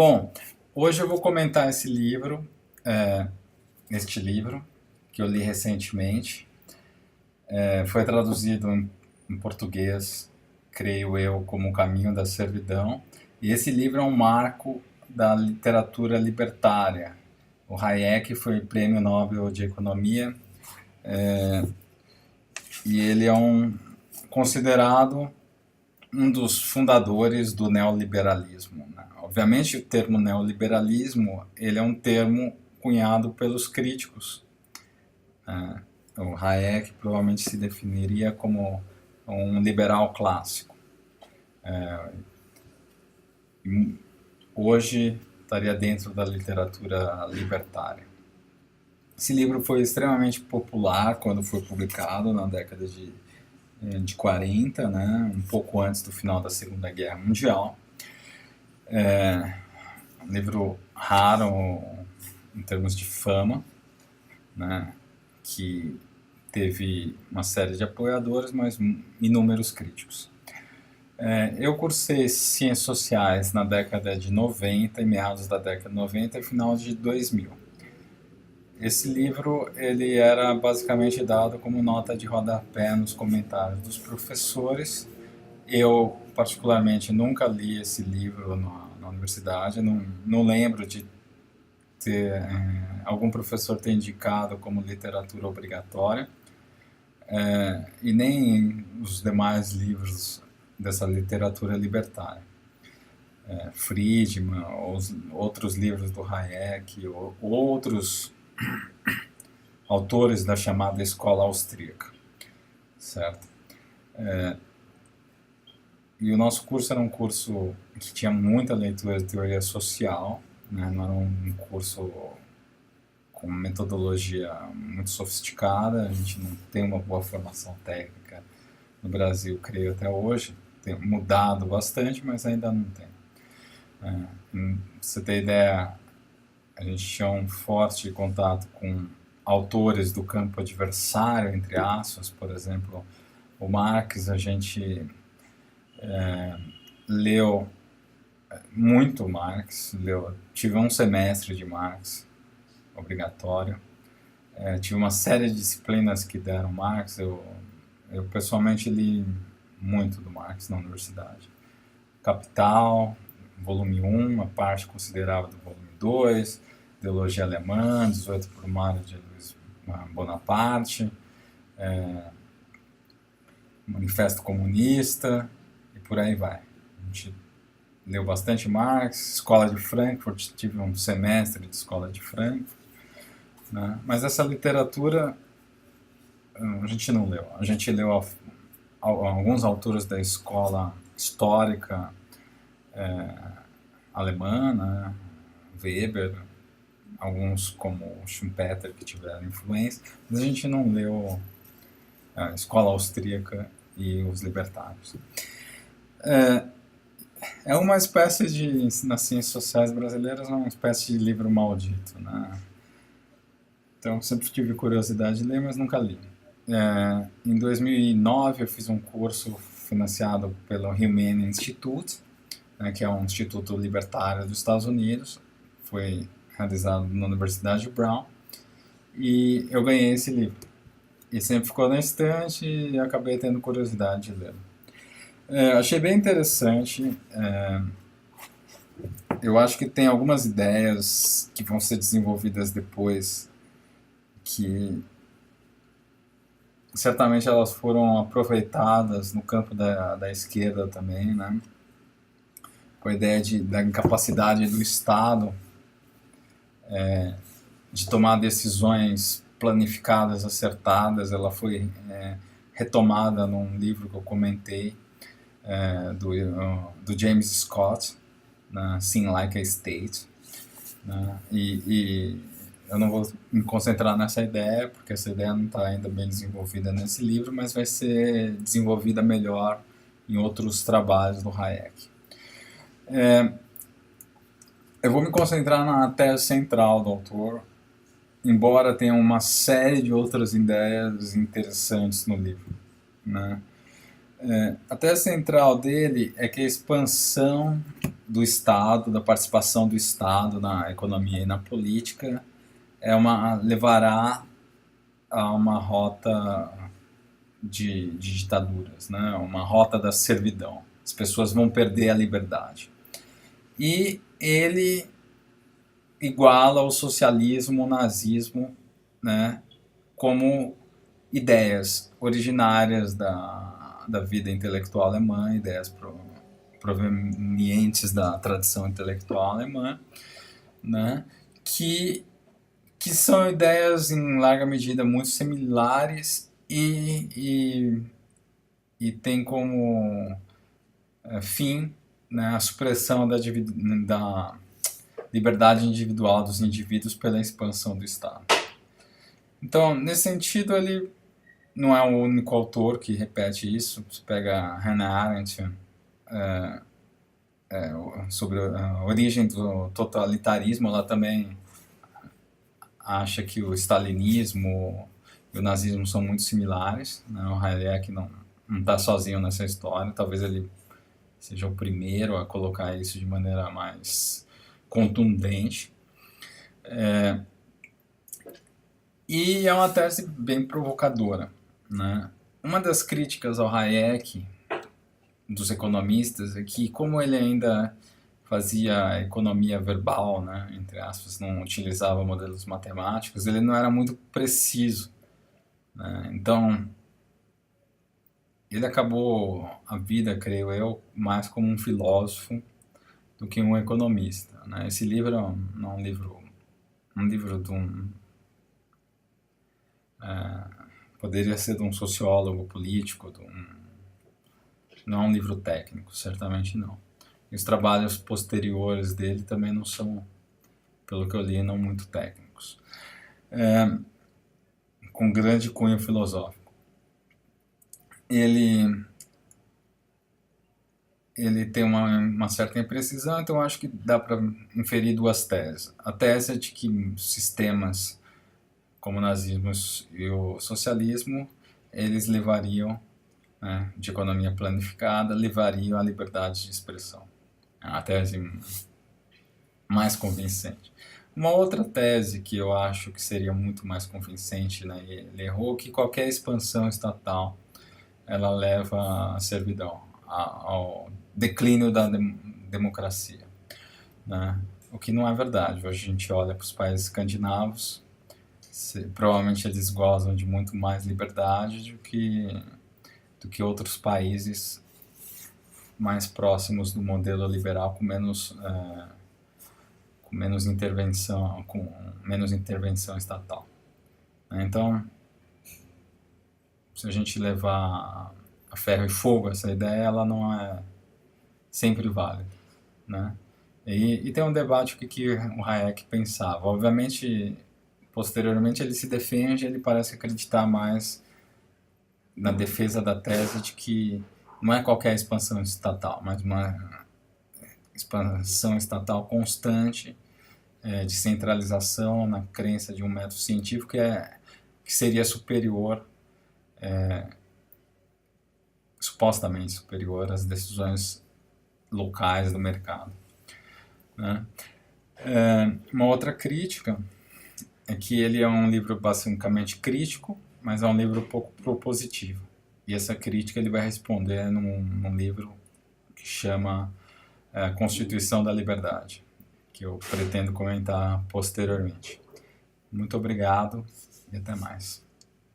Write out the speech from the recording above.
Bom, hoje eu vou comentar este livro que eu li recentemente. Foi traduzido em português, creio eu, como O Caminho da Servidão. E esse livro é um marco da literatura libertária. O Hayek foi Prêmio Nobel de Economia e ele é considerado um dos fundadores do neoliberalismo, né? Obviamente, o termo neoliberalismo ele é um termo cunhado pelos críticos. O Hayek provavelmente se definiria como um liberal clássico. Hoje estaria dentro da literatura libertária. Esse livro foi extremamente popular quando foi publicado na década de 40, né, um pouco antes do final da Segunda Guerra Mundial. Um livro raro em termos de fama, né, que teve uma série de apoiadores, mas inúmeros críticos. Eu cursei Ciências Sociais na década de 90, em meados da década de 90 e final de 2000. Esse livro ele era basicamente dado como nota de rodapé nos comentários dos professores. Eu, particularmente, nunca li esse livro na universidade, não lembro de ter algum professor ter indicado como literatura obrigatória, e nem os demais livros dessa literatura libertária. Friedman, os outros livros do Hayek, ou outros autores da chamada escola austríaca, certo? E o nosso curso era um curso que tinha muita leitura de teoria social, né? Não era um curso com metodologia muito sofisticada, a gente não tem uma boa formação técnica no Brasil, creio, até hoje. Tem mudado bastante, mas ainda não tem. Pra você ter ideia, a gente tinha um forte contato com autores do campo adversário, entre aspas, por exemplo, o Marx. A gente leu muito Marx, tive um semestre de Marx obrigatório, tive uma série de disciplinas que deram Marx. Eu pessoalmente li muito do Marx na universidade. Capital, volume 1, uma parte considerável do volume 2, Ideologia Alemã, 18 por Mário de Luiz Bonaparte, Manifesto Comunista, e por aí vai. A gente leu bastante Marx, Escola de Frankfurt, tive um semestre de Escola de Frankfurt, né? Mas essa literatura a gente não leu. A gente leu alguns autores da escola histórica alemã, né? Weber, alguns como Schumpeter que tiveram influência, mas a gente não leu a escola austríaca e os libertários. É uma espécie de, nas ciências sociais brasileiras, é uma espécie de livro maldito, né? Então sempre tive curiosidade de ler, mas nunca li. Em 2009 eu fiz um curso financiado pelo Humane Institute, né, que é um instituto libertário dos Estados Unidos. Foi realizado na Universidade de Brown, e eu ganhei esse livro. E sempre ficou na estante e acabei tendo curiosidade de lê-lo. Achei bem interessante. Eu acho que tem algumas ideias que vão ser desenvolvidas depois que certamente elas foram aproveitadas no campo da esquerda também, né? Com a ideia da incapacidade do Estado de tomar decisões planificadas, acertadas. Ela foi retomada num livro que eu comentei, do James Scott, né, Seem Like a State, né? E eu não vou me concentrar nessa ideia, porque essa ideia não está ainda bem desenvolvida nesse livro, mas vai ser desenvolvida melhor em outros trabalhos do Hayek. Eu vou me concentrar na tese central do autor, embora tenha uma série de outras ideias interessantes no livro, né? A tese central dele é que a expansão do Estado, da participação do Estado na economia e na política, levará a uma rota de ditaduras, né? Uma rota da servidão. As pessoas vão perder a liberdade. E ele iguala o socialismo, o nazismo, né, como ideias originárias da vida intelectual alemã, ideias provenientes da tradição intelectual alemã, né, que são ideias em larga medida muito similares e tem como fim, né, a supressão da liberdade individual dos indivíduos pela expansão do Estado. Então, nesse sentido, ele não é o único autor que repete isso. Você pega Hannah Arendt sobre a origem do totalitarismo, ela também acha que o stalinismo e o nazismo são muito similares, né? O Hayek não está sozinho nessa história, talvez ele seja o primeiro a colocar isso de maneira mais contundente. E é uma tese bem provocadora, né? Uma das críticas ao Hayek dos economistas é que, como ele ainda fazia economia verbal, né, entre aspas, não utilizava modelos matemáticos, ele não era muito preciso, né? Então, ele acabou a vida, creio eu, mais como um filósofo do que um economista, né? Esse livro não é um livro de um poderia ser de um sociólogo político, não é um livro técnico, certamente não. E os trabalhos posteriores dele também não são, pelo que eu li, não muito técnicos. Com grande cunho filosófico. Ele tem uma certa imprecisão, então eu acho que dá para inferir duas teses. A tese é de que sistemas como o nazismo e o socialismo, eles levariam, né, de economia planificada, levariam à liberdade de expressão. É a tese mais convincente. Uma outra tese que eu acho que seria muito mais convincente, né, ele errou, que qualquer expansão estatal ela leva à servidão, ao declínio da democracia, né? O que não é verdade. Hoje a gente olha para os países escandinavos, provavelmente eles gozam de muito mais liberdade do que outros países mais próximos do modelo liberal, com menos intervenção estatal. Então, se a gente levar a ferro e fogo essa ideia, ela não é sempre válida, né? E tem um debate o que o Hayek pensava. Obviamente, posteriormente ele se defende, ele parece acreditar mais na defesa da tese de que não é qualquer expansão estatal, mas uma expansão estatal constante, de centralização na crença de um método científico que seria superior, supostamente superior às decisões locais do mercado, né? Uma outra crítica é que ele é um livro basicamente crítico, mas é um livro pouco propositivo. E essa crítica ele vai responder num livro que chama Constituição da Liberdade, que eu pretendo comentar posteriormente. Muito obrigado e até mais.